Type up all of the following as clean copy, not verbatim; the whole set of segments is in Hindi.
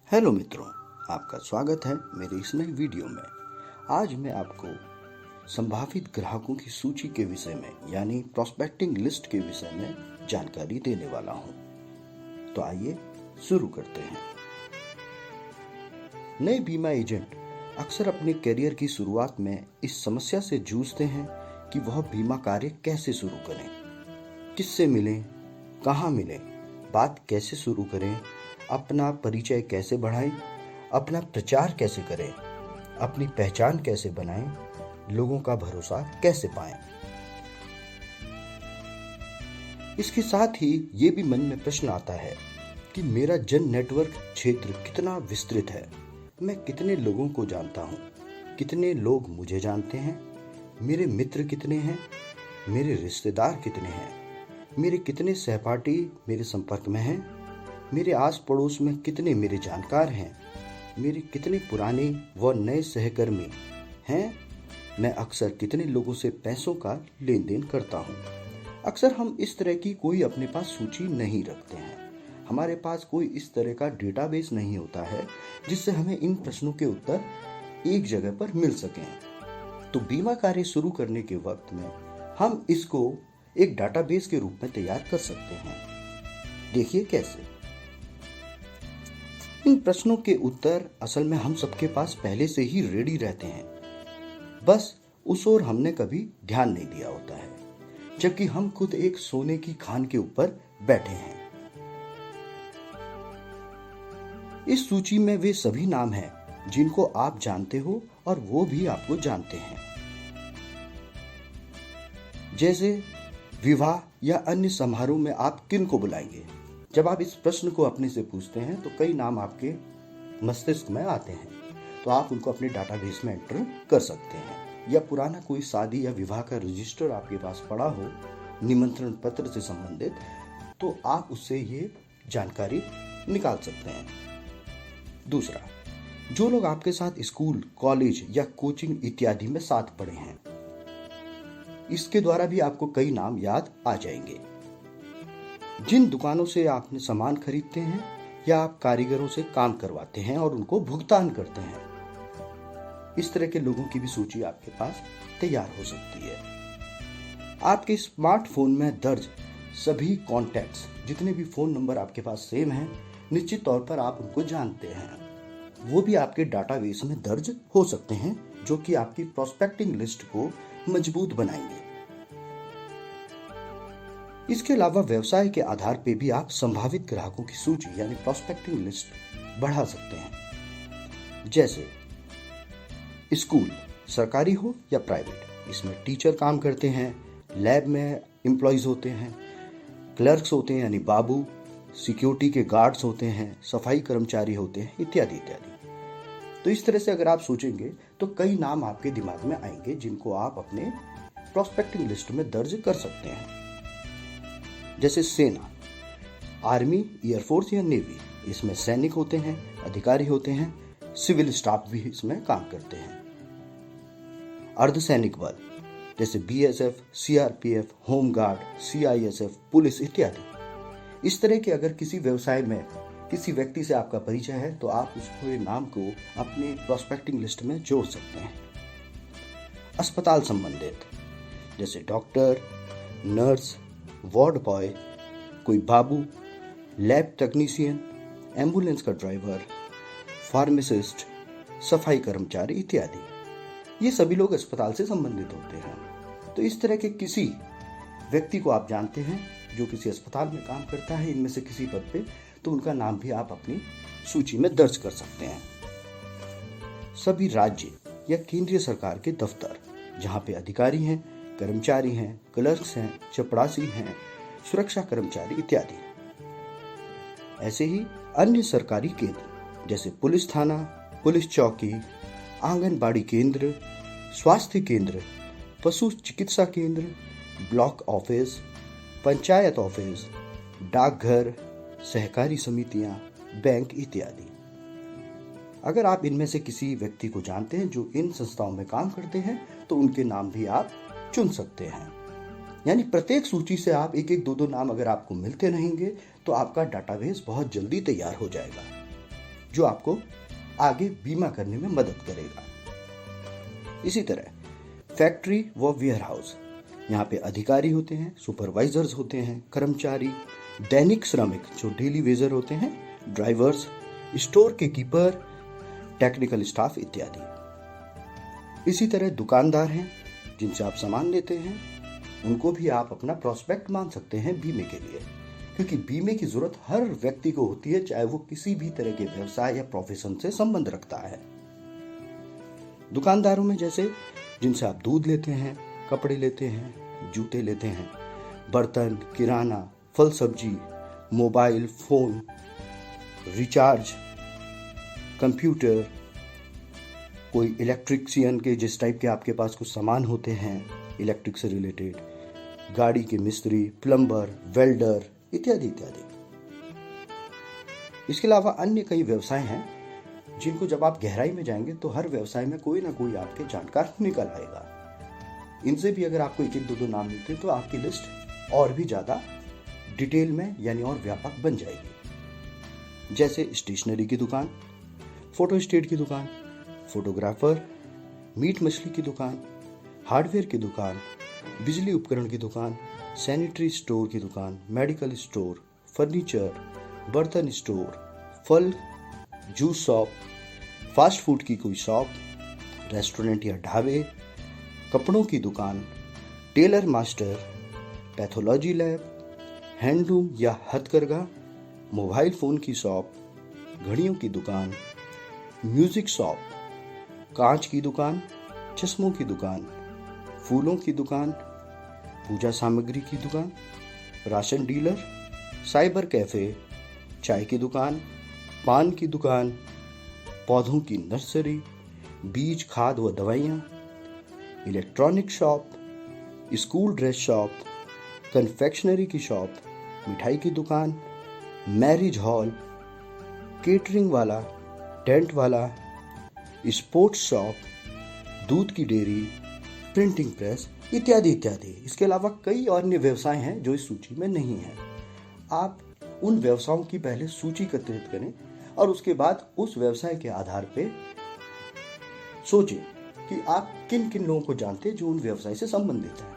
हेलो मित्रों, आपका स्वागत है मेरे इस नई वीडियो में। आज मैं आपको संभावित ग्राहकों की सूची के विषय में यानी प्रोस्पेक्टिंग लिस्ट के विषय में जानकारी देने वाला हूं। तो आइए शुरू करते हैं। नए बीमा एजेंट अक्सर अपने करियर की शुरुआत में इस समस्या से जूझते हैं कि वह बीमा कार्य कैसे शुरू करें, किससे मिलें, कहाँ मिलें, बात कैसे शुरू करें, अपना परिचय कैसे बढ़ाएं, अपना प्रचार कैसे करें, अपनी पहचान कैसे बनाएं, लोगों का भरोसा कैसे पाएं। इसके साथ ही ये भी मन में प्रश्न आता है कि मेरा जन नेटवर्क क्षेत्र कितना विस्तृत है, मैं कितने लोगों को जानता हूँ, कितने लोग मुझे जानते हैं, मेरे मित्र कितने हैं, मेरे रिश्तेदार कितने हैं, मेरे कितने सहपाठी मेरे संपर्क में हैं, मेरे आस पड़ोस में कितने मेरे जानकार हैं, मेरे कितने पुराने व नए सहकर्मी हैं, मैं अक्सर कितने लोगों से पैसों का लेन देन करता हूँ। अक्सर हम इस तरह की कोई अपने पास सूची नहीं रखते हैं। हमारे पास कोई इस तरह का डेटाबेस नहीं होता है जिससे हमें इन प्रश्नों के उत्तर एक जगह पर मिल सकें। तो बीमा कार्य शुरू करने के वक्त में हम इसको एक डाटाबेस के रूप में तैयार कर सकते हैं। देखिए कैसे। इन प्रश्नों के उत्तर असल में हम सबके पास पहले से ही रेडी रहते हैं, बस उस ओर हमने कभी ध्यान नहीं दिया होता है, जबकि हम खुद एक सोने की खान के ऊपर बैठे हैं। इस सूची में वे सभी नाम हैं जिनको आप जानते हो और वो भी आपको जानते हैं। जैसे विवाह या अन्य समारोह में आप किन को बुलाएंगे। जब आप इस प्रश्न को अपने से पूछते हैं तो कई नाम आपके मस्तिष्क में आते हैं, तो आप उनको अपने डाटाबेस में एंटर कर सकते हैं। या पुराना कोई शादी या विवाह का रजिस्टर आपके पास पड़ा हो निमंत्रण पत्र से संबंधित, तो आप उससे ये जानकारी निकाल सकते हैं। दूसरा, जो लोग आपके साथ स्कूल, कॉलेज या कोचिंग इत्यादि में साथ पढ़े हैं, इसके द्वारा भी आपको कई नाम याद आ जाएंगे। जिन दुकानों से आपने सामान खरीदते हैं या आप कारीगरों से काम करवाते हैं और उनको भुगतान करते हैं, इस तरह के लोगों की भी सूची आपके पास तैयार हो सकती है। आपके स्मार्टफोन में दर्ज सभी कॉन्टैक्ट्स, जितने भी फोन नंबर आपके पास सेव हैं, निश्चित तौर पर आप उनको जानते हैं, वो भी आपके डाटाबेस में दर्ज हो सकते हैं, जो कि आपकी प्रोस्पेक्टिंग लिस्ट को मजबूत बनाएंगे। इसके अलावा व्यवसाय के आधार पर भी आप संभावित ग्राहकों की सूची यानी प्रोस्पेक्टिंग लिस्ट बढ़ा सकते हैं। जैसे स्कूल, सरकारी हो या प्राइवेट, इसमें टीचर काम करते हैं, लैब में एम्प्लॉयज होते हैं, क्लर्क्स होते हैं यानी बाबू, सिक्योरिटी के गार्ड्स होते हैं, सफाई कर्मचारी होते हैं, इत्यादि इत्यादि। तो इस तरह से अगर आप सोचेंगे तो कई नाम आपके दिमाग में आएंगे जिनको आप अपने प्रोस्पेक्टिंग लिस्ट में दर्ज कर सकते हैं। जैसे सेना, आर्मी, एयरफोर्स या नेवी, इसमें सैनिक होते हैं, अधिकारी होते हैं, सिविल स्टाफ भी इसमें काम करते हैं। अर्धसैनिक बल जैसे BSF, CRPF, home guard, CISF, police इत्यादि। इस तरह के अगर किसी व्यवसाय में किसी व्यक्ति से आपका परिचय है तो आप उसके नाम को अपने प्रोस्पेक्टिंग लिस्ट में जोड़ सकते हैं। अस्पताल संबंधित जैसे डॉक्टर, नर्स, वार्ड बॉय, कोई बाबू, लैब टेक्नीशियन, एम्बुलेंस का ड्राइवर, फार्मासिस्ट, सफाई कर्मचारी इत्यादि। ये सभी लोग अस्पताल से संबंधित होते हैं। तो इस तरह के किसी व्यक्ति को आप जानते हैं जो किसी अस्पताल में काम करता है, इनमें से किसी पद पे, तो उनका नाम भी आप अपनी सूची में दर्ज कर सकते हैं। सभी राज्य या केंद्रीय सरकार के दफ्तर जहाँ पे अधिकारी हैं, कर्मचारी हैं, क्लर्क्स हैं, चपरासी हैं, सुरक्षा कर्मचारी इत्यादि। ऐसे ही अन्य सरकारी केंद्र जैसे पुलिस थाना, पुलिस चौकी, आंगनबाड़ी केंद्र, स्वास्थ्य केंद्र, पशु चिकित्सा केंद्र, ब्लॉक ऑफिस, पंचायत ऑफिस, डाकघर, सहकारी समितियां, बैंक इत्यादि। अगर आप इनमें से किसी व्यक्ति को जानते हैं जो इन संस्थाओं में काम करते हैं तो उनके नाम भी आप चुन सकते हैं। यानी प्रत्येक सूची से आप एक एक दो नाम अगर आपको मिलते रहेंगे तो आपका डाटाबेस बहुत जल्दी तैयार हो जाएगा। जो आपको आगे बीमा करने में मदद करेगा। इसी तरह फैक्ट्री व वेयर हाउस, यहाँ पे अधिकारी होते हैं, सुपरवाइजर्स होते हैं, कर्मचारी, दैनिक श्रमिक जो डेली वेजर होते हैं, ड्राइवर्स, स्टोर के कीपर, टेक्निकल स्टाफ इत्यादि। इसी तरह दुकानदार हैं जिनसे आप सामान लेते हैं, उनको भी आप अपना प्रोस्पेक्ट मान सकते हैं बीमे के लिए, क्योंकि बीमे की जरूरत हर व्यक्ति को होती है, चाहे वो किसी भी तरह के व्यवसाय या प्रोफेशन से संबंध रखता है। दुकानदारों में जैसे जिनसे आप दूध लेते हैं, कपड़े लेते हैं, जूते लेते हैं, बर्तन, किराना, फल सब्जी, मोबाइल फोन, रिचार्ज, कंप्यूटर, कोई इलेक्ट्रिशियन के जिस टाइप के आपके पास कुछ सामान होते हैं इलेक्ट्रिक से रिलेटेड, गाड़ी के मिस्त्री, प्लम्बर, वेल्डर इत्यादि इत्यादि। इसके अलावा अन्य कई व्यवसाय हैं जिनको जब आप गहराई में जाएंगे तो हर व्यवसाय में कोई ना कोई आपके जानकार निकल आएगा। इनसे भी अगर आपको एक एक दो नाम मिलते हैं तो आपकी लिस्ट और भी ज्यादा डिटेल में यानी और व्यापक बन जाएगी। जैसे स्टेशनरी की दुकान, फोटो स्टेट की दुकान, फोटोग्राफर, मीट मछली की दुकान, हार्डवेयर की दुकान, बिजली उपकरण की दुकान, सैनिटरी स्टोर की दुकान, मेडिकल स्टोर, फर्नीचर, बर्तन स्टोर, फल जूस शॉप, फास्ट फूड की कोई शॉप, रेस्टोरेंट या ढाबे, कपड़ों की दुकान, tailor master, pathology lab, handloom या हथकरघा, मोबाइल फोन की शॉप, घड़ियों की दुकान, म्यूजिक शॉप, कांच की दुकान, चश्मों की दुकान, फूलों की दुकान, पूजा सामग्री की दुकान, राशन डीलर, साइबर कैफे, चाय की दुकान, पान की दुकान, पौधों की नर्सरी, बीज खाद व दवाइयाँ, electronic shop, school dress shop, confectionery की शॉप, मिठाई की दुकान, मैरिज हॉल, केटरिंग वाला, टेंट वाला, स्पोर्ट्स शॉप, दूध की डेयरी, प्रिंटिंग प्रेस इत्यादि इत्यादि। इसके अलावा कई अन्य व्यवसाय हैं जो इस सूची में नहीं हैं। आप उन व्यवसायों की पहले सूची एकत्रित करें और उसके बाद उस व्यवसाय के आधार पे सोचें कि आप किन किन लोगों को जानते हैं जो उन व्यवसाय से संबंधित हैं।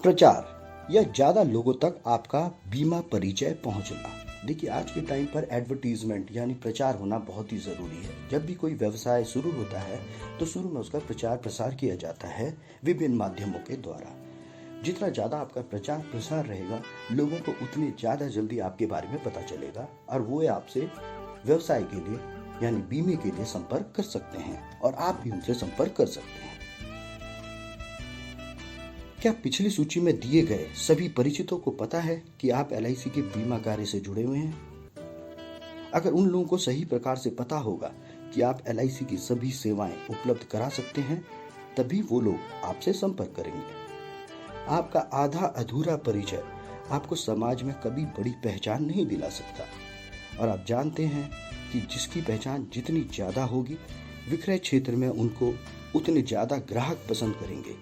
प्रचार या ज्यादा लोगों तक आपका बीमा परिचय पहुंचना। देखिए, आज के टाइम पर एडवर्टीजमेंट यानी प्रचार होना बहुत ही जरूरी है। जब भी कोई व्यवसाय शुरू होता है तो शुरू में उसका प्रचार प्रसार किया जाता है विभिन्न माध्यमों के द्वारा। जितना ज्यादा आपका प्रचार प्रसार रहेगा, लोगों को उतनी ज्यादा जल्दी आपके बारे में पता चलेगा और वो आपसे व्यवसाय के लिए यानी बीमे के लिए संपर्क कर सकते हैं और आप भी उनसे संपर्क कर सकते हैं। क्या पिछली सूची में दिए गए सभी परिचितों को पता है कि आप LIC के बीमा कार्य से जुड़े हुए हैं? अगर उन लोगों को सही प्रकार से पता होगा कि आप LIC की सभी सेवाएं उपलब्ध करा सकते हैं, तभी वो लोग आपसे संपर्क करेंगे। आपका आधा अधूरा परिचय आपको समाज में कभी बड़ी पहचान नहीं दिला सकता और आप जानते हैं कि जिसकी पहचान जितनी ज्यादा होगी, विक्रय क्षेत्र में उनको उतने ज्यादा ग्राहक पसंद करेंगे,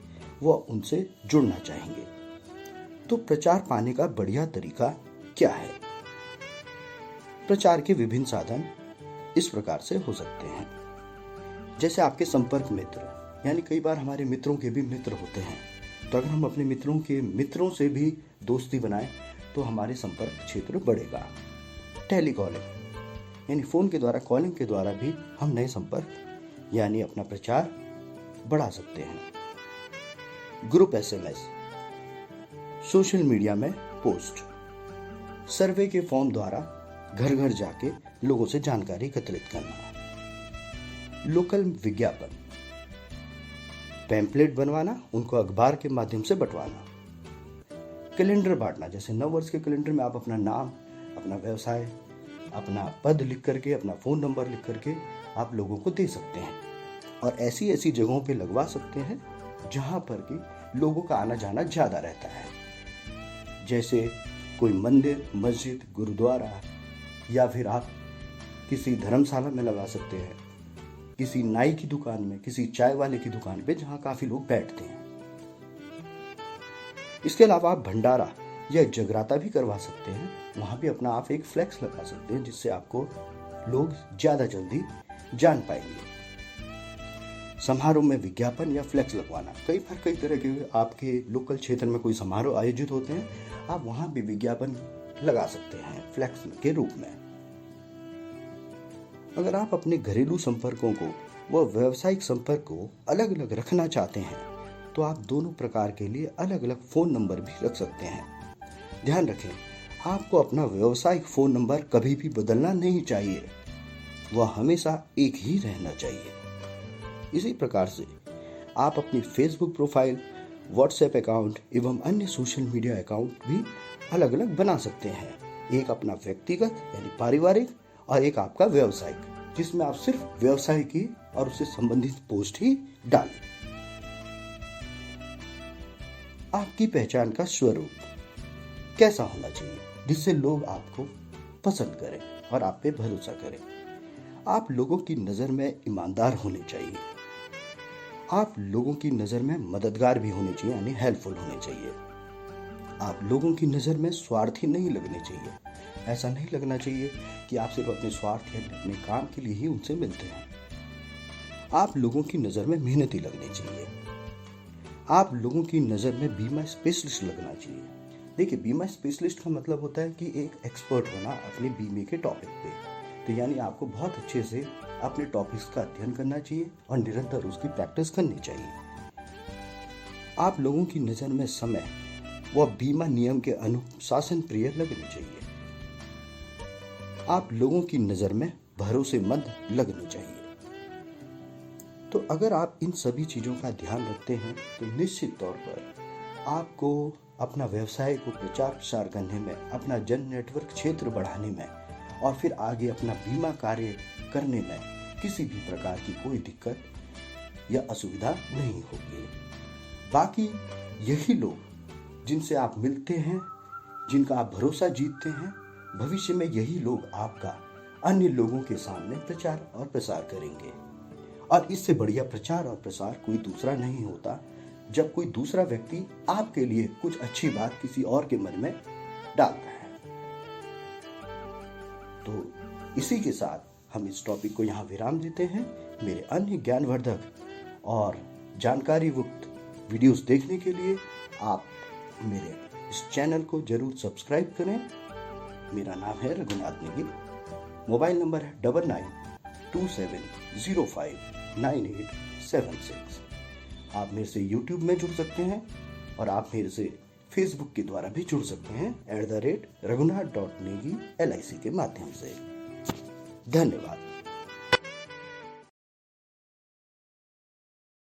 वो उनसे जुड़ना चाहेंगे। तो प्रचार पाने का बढ़िया तरीका क्या है? प्रचार के विभिन्न साधन इस प्रकार से हो सकते हैं। जैसे आपके संपर्क मित्र, यानी कई बार हमारे मित्रों के भी मित्र होते हैं, तो अगर हम अपने मित्रों के मित्रों से भी दोस्ती बनाएं तो हमारे संपर्क क्षेत्र बढ़ेगा। टेलीकॉलिंग यानी फोन के द्वारा, कॉलिंग के द्वारा भी हम नए संपर्क यानी अपना प्रचार बढ़ा सकते हैं। ग्रुप SMS, सोशल मीडिया में पोस्ट, सर्वे के फॉर्म द्वारा घर घर जाके लोगों से जानकारी एकत्रित करना, लोकल विज्ञापन, पैम्पलेट बनवाना, उनको अखबार के माध्यम से बंटवाना, कैलेंडर बांटना। जैसे नववर्ष के कैलेंडर में आप अपना नाम, अपना व्यवसाय, अपना पद लिख करके, अपना फोन नंबर लिख करके आप लोगों को दे सकते हैं और ऐसी ऐसी जगहों पे लगवा सकते हैं जहां पर कि लोगों का आना जाना ज्यादा रहता है। जैसे कोई मंदिर, मस्जिद, गुरुद्वारा, या फिर आप किसी धर्मशाला में लगा सकते हैं, किसी नाई की दुकान में, किसी चाय वाले की दुकान पे जहां काफी लोग बैठते हैं। इसके अलावा आप भंडारा या जगराता भी करवा सकते हैं, वहां भी अपना आप एक फ्लेक्स लगा सकते हैं जिससे आपको लोग ज़्यादा जल्दी जान पाएंगे। समारोह में विज्ञापन या फ्लैक्स लगवाना, कई तरह के आपके लोकल क्षेत्र में कोई समारोह आयोजित होते हैं, आप वहाँ भी विज्ञापन लगा सकते हैं फ्लैक्स के रूप में। अगर आप अपने घरेलू संपर्कों को व व्यावसायिक संपर्क को अलग अलग रखना चाहते हैं तो आप दोनों प्रकार के लिए अलग अलग फ़ोन नंबर भी रख सकते हैं। ध्यान रखें, आपको अपना व्यावसायिक फ़ोन नंबर कभी भी बदलना नहीं चाहिए, वह हमेशा एक ही रहना चाहिए। इसी प्रकार से आप अपनी फेसबुक प्रोफाइल, व्हाट्सएप अकाउंट एवं अन्य सोशल मीडिया अकाउंट भी अलग अलग बना सकते हैं। एक अपना व्यक्तिगत यानी पारिवारिक और एक आपका व्यावसायिक, जिसमें आप सिर्फ व्यवसाय की और उससे संबंधित पोस्ट ही डालें। आपकी पहचान का स्वरूप कैसा होना चाहिए जिससे लोग आपको पसंद करें और आप पे भरोसा करें। आप लोगों की नज़र में ईमानदार होने चाहिए। आप लोगों की नज़र में मददगार भी होने चाहिए यानी हेल्पफुल होने चाहिए। आप लोगों की नज़र में स्वार्थी नहीं लगने चाहिए। ऐसा नहीं लगना चाहिए कि आप सिर्फ अपने स्वार्थ या अपने काम के लिए ही उनसे मिलते हैं। आप लोगों की नज़र में मेहनती लगने चाहिए। आप लोगों की नज़र में बीमा स्पेशलिस्ट लगना चाहिए। देखिए, बीमा स्पेशलिस्ट का मतलब होता है कि एक एक्सपर्ट होना अपने बीमे के टॉपिक पे। तो यानी आपको बहुत अच्छे से अपने टॉपिक्स का अध्ययन करना चाहिए और निरंतर उसकी प्रैक्टिस करनी चाहिए। आप लोगों की नज़र में समय व बीमा नियम के अनुशासन प्रिय लगने चाहिए। आप लोगों की नज़र में भरोसेमंद लगने चाहिए। तो अगर आप इन सभी चीज़ों का ध्यान रखते हैं तो निश्चित तौर पर आपको अपना व्यवसाय को प्रचार प्रसार करने में, अपना जन नेटवर्क क्षेत्र बढ़ाने में और फिर आगे अपना बीमा कार्य करने में किसी भी प्रकार की कोई दिक्कत या असुविधा नहीं होगी। बाकी यही लोग जिनसे आप मिलते हैं, जिनका आप भरोसा जीतते हैं, भविष्य में यही लोग आपका अन्य लोगों के सामने प्रचार और प्रसार करेंगे। और इससे बढ़िया प्रचार और प्रसार कोई दूसरा नहीं होता जब कोई दूसरा व्यक्ति आपके लिए कुछ अच्छी बात किसी और के मन में डालता है। तो इसी के साथ हम इस टॉपिक को यहाँ विराम देते हैं। मेरे अन्य ज्ञानवर्धक और जानकारी युक्त वीडियोस देखने के लिए आप मेरे इस चैनल को जरूर सब्सक्राइब करें। मेरा नाम है रघुनाथ नेगी। मोबाइल नंबर है 9927059876। आप मेरे से YouTube में जुड़ सकते हैं और आप मेरे से Facebook के द्वारा भी जुड़ सकते हैं @raghunath.negi LIC के माध्यम से। धन्यवाद।